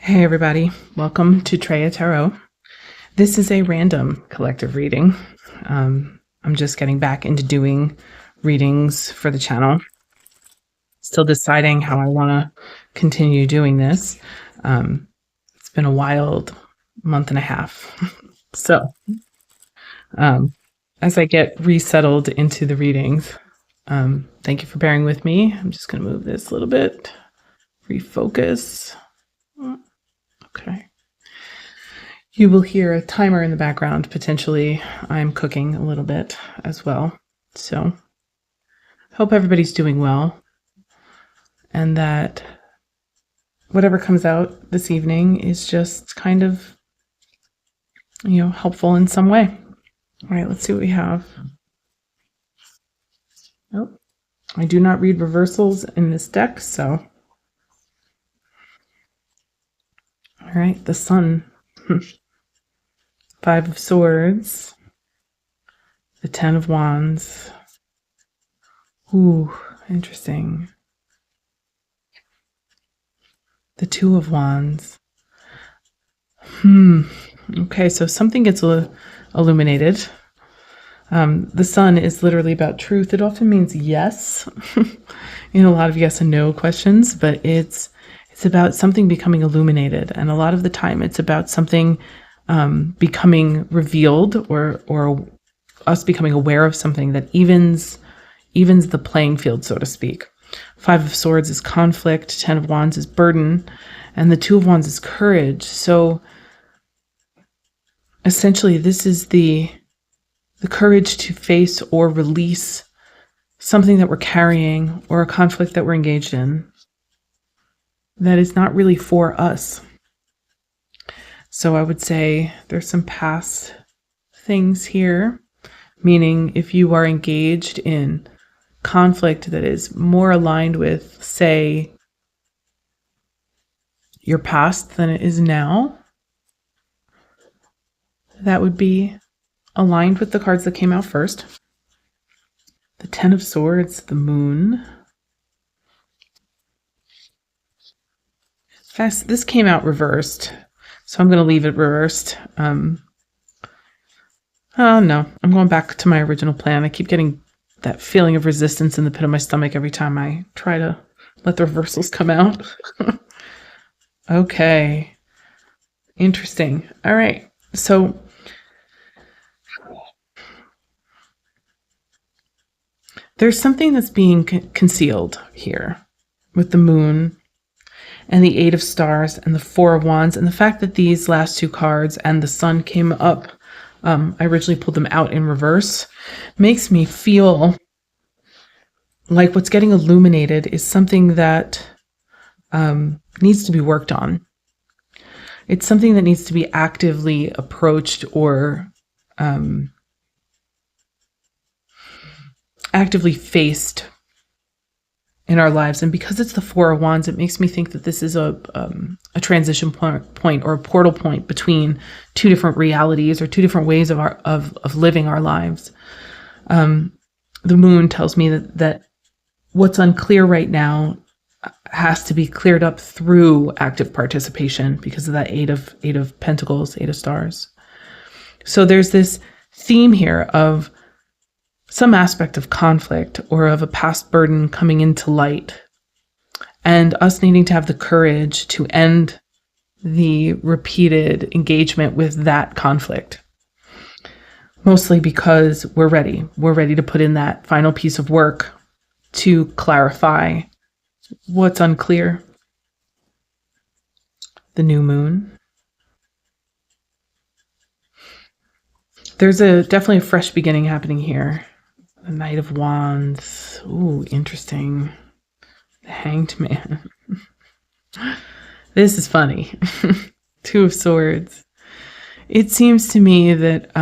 Hey everybody, welcome to Treya Tarot. This is a random collective reading. I'm just getting back into doing readings for the channel. Still deciding how I want to continue doing this. It's been a wild month and a half. So as I get resettled into the readings, thank you for bearing with me. I'm just going to move this a little bit, refocus. Okay. You will hear a timer in the background. Potentially, I'm cooking a little bit as well. So, hope everybody's doing well. And that whatever comes out this evening is just kind of, helpful in some way. All right, let's see what we have. Nope. I do not read reversals in this deck, so. All right, the Sun. 5 of Swords. The 10 of Wands. Ooh, interesting. The 2 of Wands. Okay, so something gets illuminated. The Sun is literally about truth. It often means yes in a lot of yes and no questions, but it's about something becoming illuminated. And a lot of the time it's about something becoming revealed or us becoming aware of something that evens the playing field, so to speak. 5 of Swords is conflict, 10 of Wands is burden, and the 2 of Wands is courage. So essentially this is the courage to face or release something that we're carrying or a conflict that we're engaged in that is not really for us. So I would say there's some past things here, meaning if you are engaged in conflict that is more aligned with, say, your past than it is now, that would be aligned with the cards that came out first. The 10 of Swords, the Moon. This came out reversed, so I'm going to leave it reversed. Oh no, I'm going back to my original plan. I keep getting that feeling of resistance in the pit of my stomach every time I try to let the reversals come out. Okay, interesting. All right, so there's something that's being concealed here with the Moon and the 8 of Stars and the 4 of Wands, and the fact that these last 2 cards and the Sun came up, I originally pulled them out in reverse, makes me feel like what's getting illuminated is something that needs to be worked on. It's something that needs to be actively approached or actively faced in our lives. And because it's the 4 of Wands, it makes me think that this is a transition point or a portal point between 2 different realities or 2 different ways of living our lives. The Moon tells me that what's unclear right now has to be cleared up through active participation because of that 8 of Pentacles, 8 of Stars. So there's this theme here of some aspect of conflict or of a past burden coming into light, and us needing to have the courage to end the repeated engagement with that conflict. Mostly because we're ready. We're ready to put in that final piece of work to clarify what's unclear. The new moon. There's definitely a fresh beginning happening here. The Knight of Wands. Ooh, interesting. The Hanged Man. This is funny. 2 of Swords. It seems to me that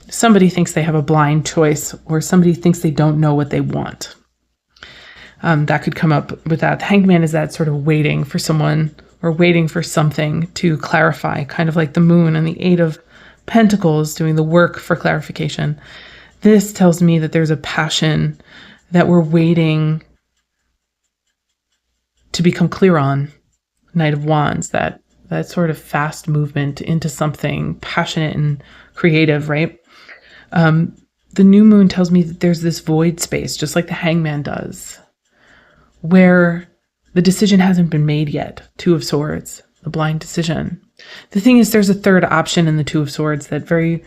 somebody thinks they have a blind choice, or somebody thinks they don't know what they want. That could come up with that. The Hanged Man is that sort of waiting for someone or waiting for something to clarify, kind of like the Moon and the 8 of Pentacles doing the work for clarification. This tells me that there's a passion that we're waiting to become clear on. Knight of Wands, that that sort of fast movement into something passionate and creative, right? The new moon tells me that there's this void space, just like the hangman does, where the decision hasn't been made yet. Two of Swords, the blind decision. The thing is, there's a third option in the Two of Swords that very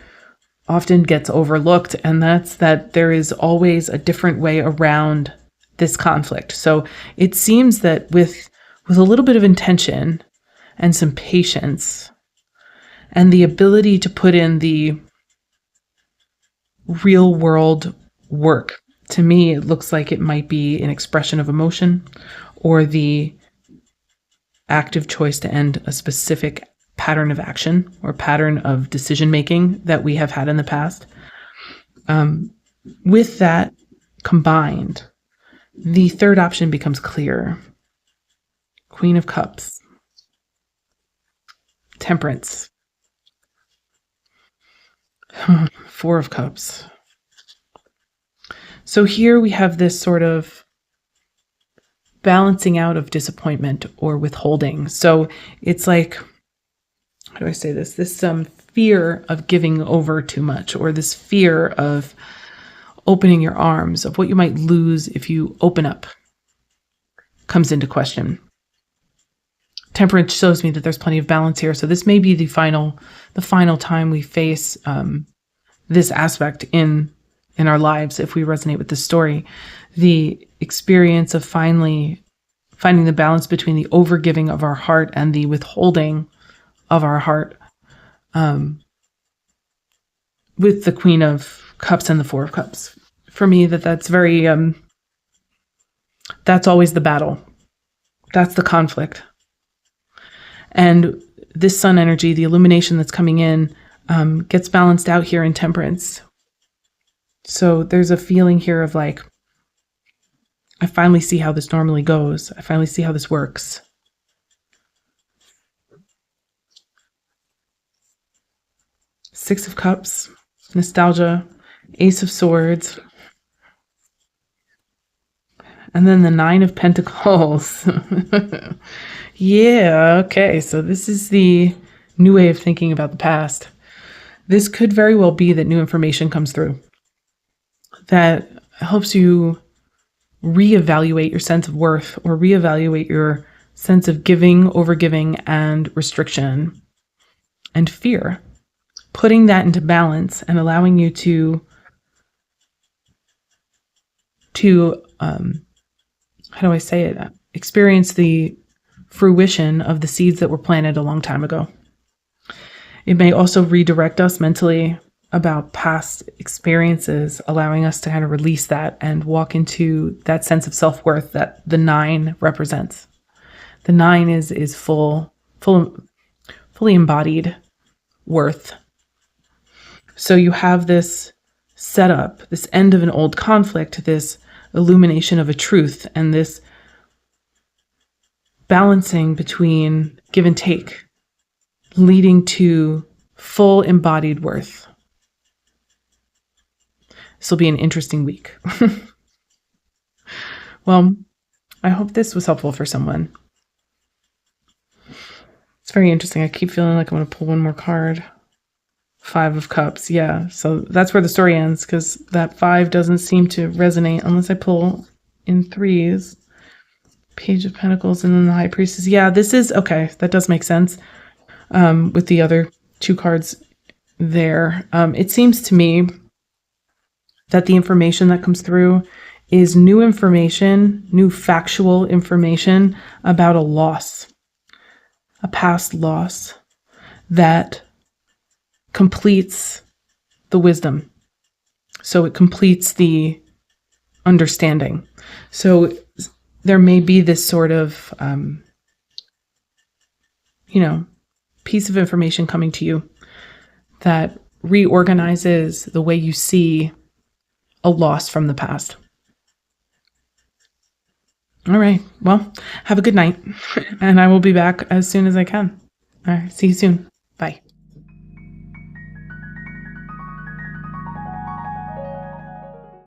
often gets overlooked, and that's that there is always a different way around this conflict. So it seems that with a little bit of intention and some patience and the ability to put in the real world work, to me, it looks like it might be an expression of emotion or the active choice to end a specific pattern of action or pattern of decision making that we have had in the past. With that combined, the third option becomes clear. Queen of Cups, Temperance, Four of Cups. So here we have this sort of balancing out of disappointment or withholding. So it's like, how do I say this? This fear of giving over too much, or this fear of opening your arms, of what you might lose if you open up, comes into question. Temperance shows me that there's plenty of balance here. So this may be the final time we face this aspect in our lives, if we resonate with this story. The experience of finally finding the balance between the overgiving of our heart and the withholding of our heart, with the Queen of Cups and the Four of Cups. For me, that's very, that's always the battle. That's the conflict. And this sun energy, the illumination that's coming in, gets balanced out here in Temperance. So there's a feeling here of like, I finally see how this normally goes. I finally see how this works. Six of Cups, nostalgia, Ace of Swords, and then the Nine of Pentacles. Yeah, okay, so this is the new way of thinking about the past. This could very well be that new information comes through that helps you reevaluate your sense of worth, or reevaluate your sense of giving, overgiving, and restriction and fear. Putting that into balance and allowing you to how do I say it? Experience the fruition of the seeds that were planted a long time ago. It may also redirect us mentally about past experiences, allowing us to kind of release that and walk into that sense of self-worth that the 9 represents. The 9 is fully embodied worth. So you have this setup, this end of an old conflict, this illumination of a truth, and this balancing between give and take, leading to full embodied worth. This will be an interesting week. Well, I hope this was helpful for someone. It's very interesting. I keep feeling like I'm going to pull one more card. 5 of Cups. Yeah. So that's where the story ends, because that 5 doesn't seem to resonate unless I pull in 3s. Page of Pentacles and then the High Priestess. Yeah, this is okay. That does make sense. With the other 2 cards there. It seems to me that the information that comes through is new information, new factual information about a loss, a past loss that completes the wisdom. So it completes the understanding. So there may be this sort of, piece of information coming to you that reorganizes the way you see a loss from the past. All right. Well, have a good night, and I will be back as soon as I can. All right. See you soon.